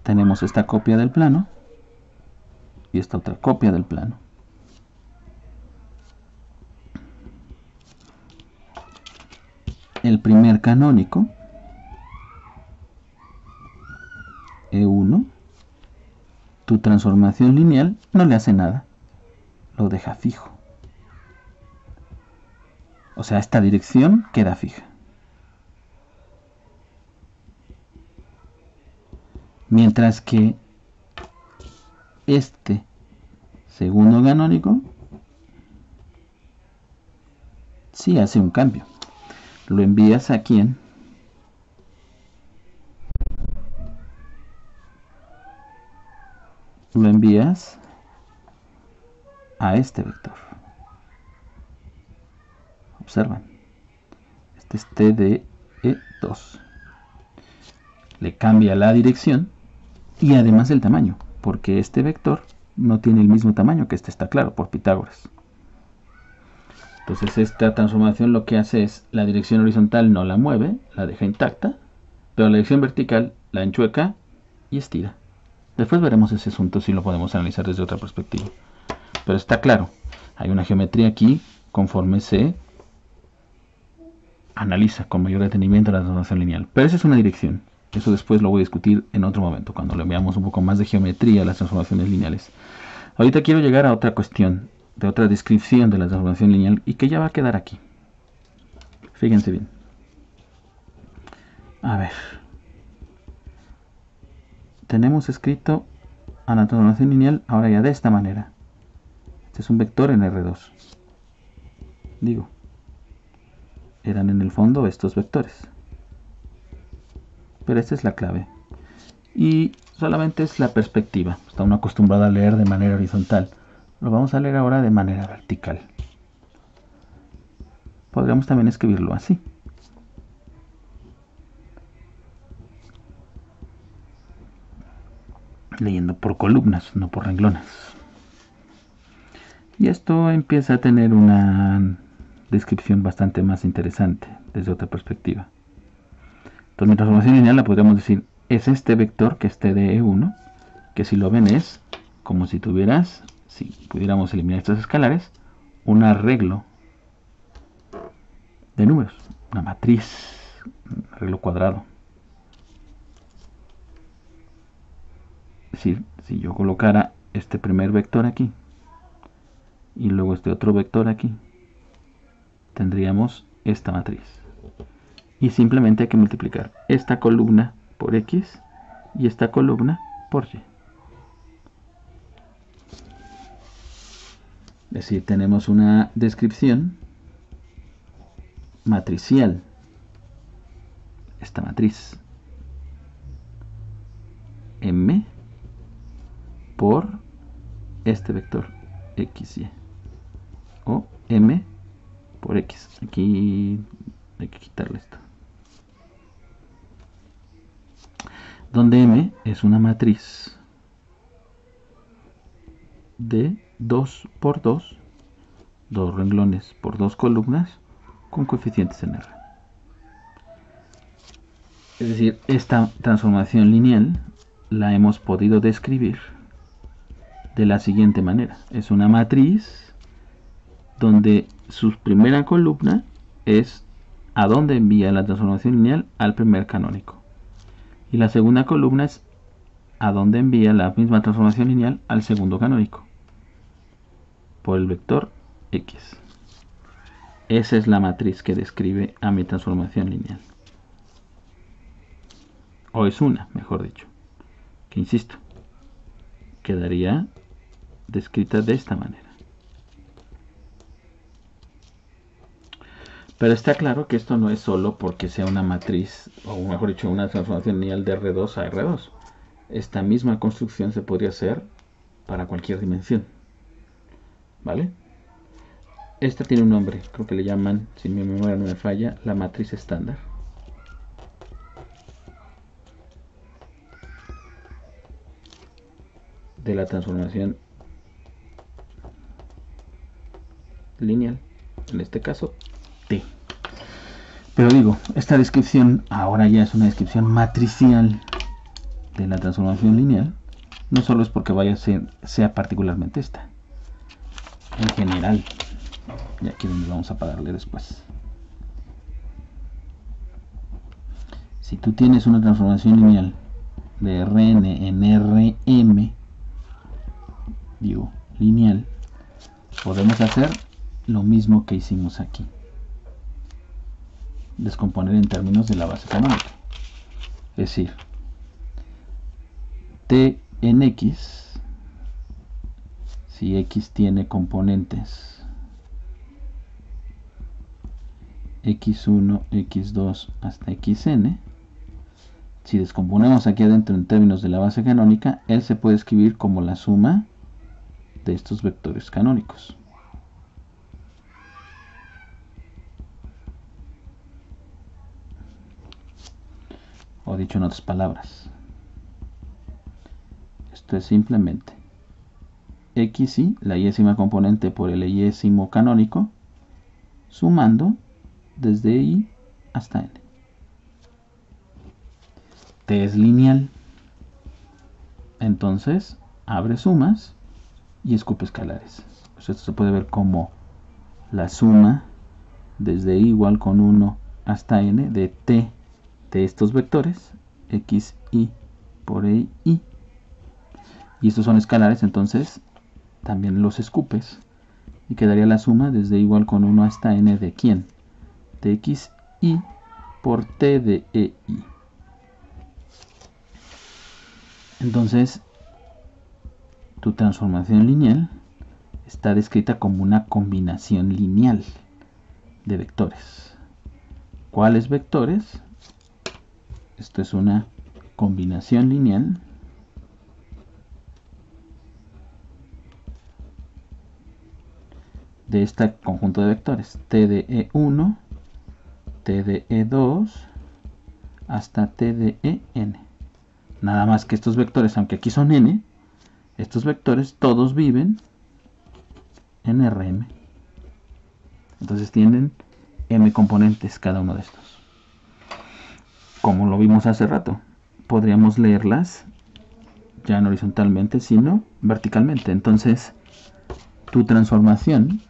Tenemos esta copia del plano y esta otra copia del plano. El primer canónico, E1, tu transformación lineal no le hace nada, lo deja fijo. O sea, esta dirección queda fija. Mientras que este segundo canónico sí hace un cambio. Lo envías a quién? Lo envías a este vector. Observan. Este es TDE2. Le cambia la dirección y además el tamaño, porque este vector no tiene el mismo tamaño que este, está claro, por Pitágoras. Entonces esta transformación lo que hace es, la dirección horizontal no la mueve, la deja intacta, pero la dirección vertical la enchueca y estira. Después veremos ese asunto si lo podemos analizar desde otra perspectiva. Pero está claro, hay una geometría aquí conforme se analiza con mayor detenimiento la transformación lineal. Pero esa es una dirección. Eso después lo voy a discutir en otro momento, cuando le veamos un poco más de geometría a las transformaciones lineales. Ahorita quiero llegar a otra cuestión, de otra descripción de la transformación lineal, y que ya va a quedar aquí. Fíjense bien. A ver. Tenemos escrito a la transformación lineal ahora ya de esta manera. Este es un vector en R2. Digo, eran en el fondo estos vectores. Pero esta es la clave. Y solamente es la perspectiva. Está uno acostumbrado a leer de manera horizontal. Lo vamos a leer ahora de manera vertical. Podríamos también escribirlo así. Leyendo por columnas, no por renglones. Y esto empieza a tener una descripción bastante más interesante desde otra perspectiva. Entonces mi transformación lineal la podríamos decir, es este vector que es TDE1, que si lo ven es como si tuvieras, si pudiéramos eliminar estos escalares, un arreglo de números, una matriz, un arreglo cuadrado. Es decir, si yo colocara este primer vector aquí y luego este otro vector aquí, tendríamos esta matriz. Y simplemente hay que multiplicar esta columna por X y esta columna por Y. Es decir, tenemos una descripción matricial. Esta matriz M por este vector XY. O M por X. Aquí hay que quitarle esto. Donde M es una matriz de 2 por 2, dos renglones por dos columnas, con coeficientes en R. Es decir, esta transformación lineal la hemos podido describir de la siguiente manera. Es una matriz donde su primera columna es a dónde envía la transformación lineal, al primer canónico. Y la segunda columna es a dónde envía la misma transformación lineal al segundo canónico, por el vector X. Esa es la matriz que describe a mi transformación lineal. O es una, mejor dicho. Que insisto, quedaría descrita de esta manera. Pero está claro que esto no es solo porque sea una matriz, o mejor dicho, una transformación lineal de R2 a R2. Esta misma construcción se podría hacer para cualquier dimensión. ¿Vale? Esta tiene un nombre, creo que le llaman, si mi memoria no me falla, la matriz estándar. De la transformación lineal, en este caso T. Pero digo, esta descripción ahora ya es una descripción matricial de la transformación lineal. No solo es porque vaya a ser, sea particularmente esta, en general. Y aquí es donde vamos a pararle después. Si tú tienes una transformación lineal de Rn en Rm, digo, lineal, podemos hacer lo mismo que hicimos aquí. Descomponer en términos de la base canónica. Es decir, T en X, si X tiene componentes X1, X2 hasta Xn, si descomponemos aquí adentro en términos de la base canónica, él se puede escribir como la suma de estos vectores canónicos. O dicho en otras palabras, esto es simplemente xy, la yésima componente por el yésimo canónico, sumando desde i hasta n. T es lineal, entonces abre sumas y escupe escalares. Pues esto se puede ver como la suma desde i igual con 1 hasta n de t de estos vectores, xy por i, y estos son escalares, entonces también los escupes y quedaría la suma desde i igual con 1 hasta n de quién, de xy por t de ei. Entonces tu transformación lineal está descrita como una combinación lineal de vectores. ¿Cuáles vectores? Esto es una combinación lineal de este conjunto de vectores, t de e1, t de e2 hasta t de en. Nada más que estos vectores, aunque aquí son n, estos vectores todos viven en Rm. Entonces tienen m componentes cada uno de estos. Como lo vimos hace rato, podríamos leerlas ya no horizontalmente, sino verticalmente. Entonces, tu transformación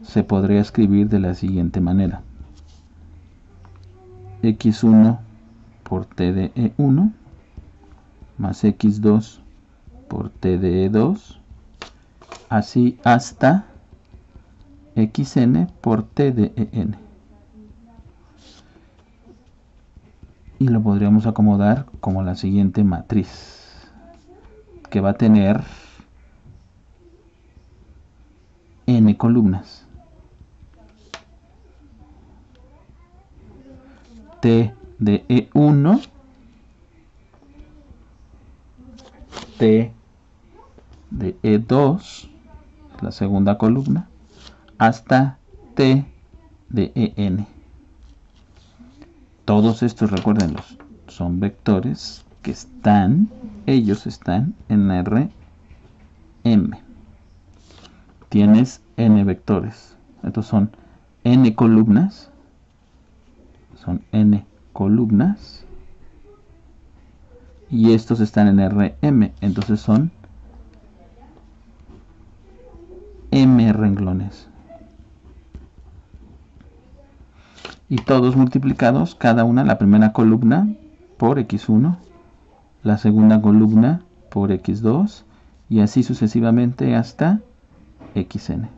se podría escribir de la siguiente manera: x1 por t de e1 más x2 por t de e2, así hasta xn por t de en. Y lo podríamos acomodar como la siguiente matriz, que va a tener n columnas. T de E1, T de E2, la segunda columna, hasta T de EN. Todos estos, recuérdenlos, son vectores que están, ellos están en Rm. Tienes n vectores. Estos son n columnas. Son n columnas. Y estos están en Rm. Entonces son m renglones. Y todos multiplicados, cada una, la primera columna por x1, la segunda columna por x2, y así sucesivamente hasta xn.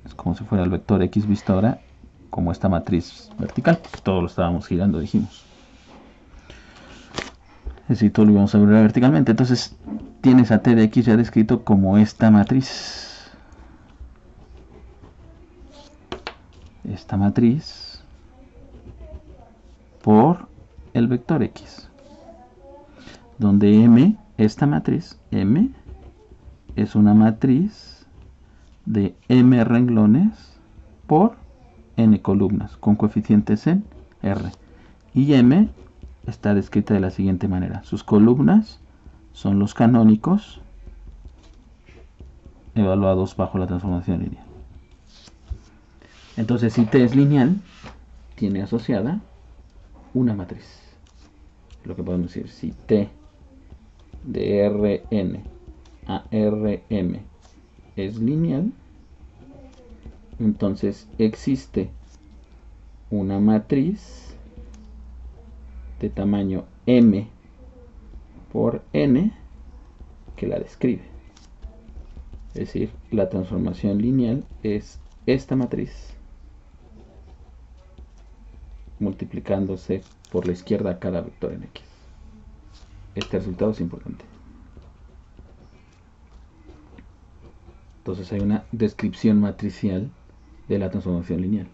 Es como si fuera el vector x visto ahora como esta matriz vertical. Todo lo estábamos girando, dijimos. Es decir, todo lo íbamos a ver verticalmente. Entonces tienes a t de x ya descrito como esta matriz. Esta matriz por el vector x, donde m, esta matriz m, es una matriz de m renglones por n columnas con coeficientes en R, y m está descrita de la siguiente manera: sus columnas son los canónicos evaluados bajo la transformación lineal. Entonces, si t es lineal, tiene asociada una matriz. Lo que podemos decir, si t de Rn a Rm es lineal, entonces existe una matriz de tamaño m por n que la describe. Es decir, la transformación lineal es esta matriz multiplicándose por la izquierda cada vector en x. este resultado es importante. Entonces hay una descripción matricial de la transformación lineal.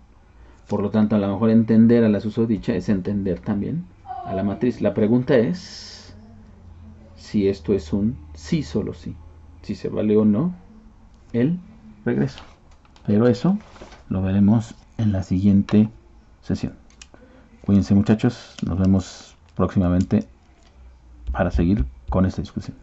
Por lo tanto, a lo mejor entender a la susodicha es entender también a la matriz. La pregunta es si esto es un sí, solo sí. Si se vale o no el regreso. Pero eso lo veremos en la siguiente sesión. Cuídense, muchachos. Nos vemos próximamente para seguir con esta discusión.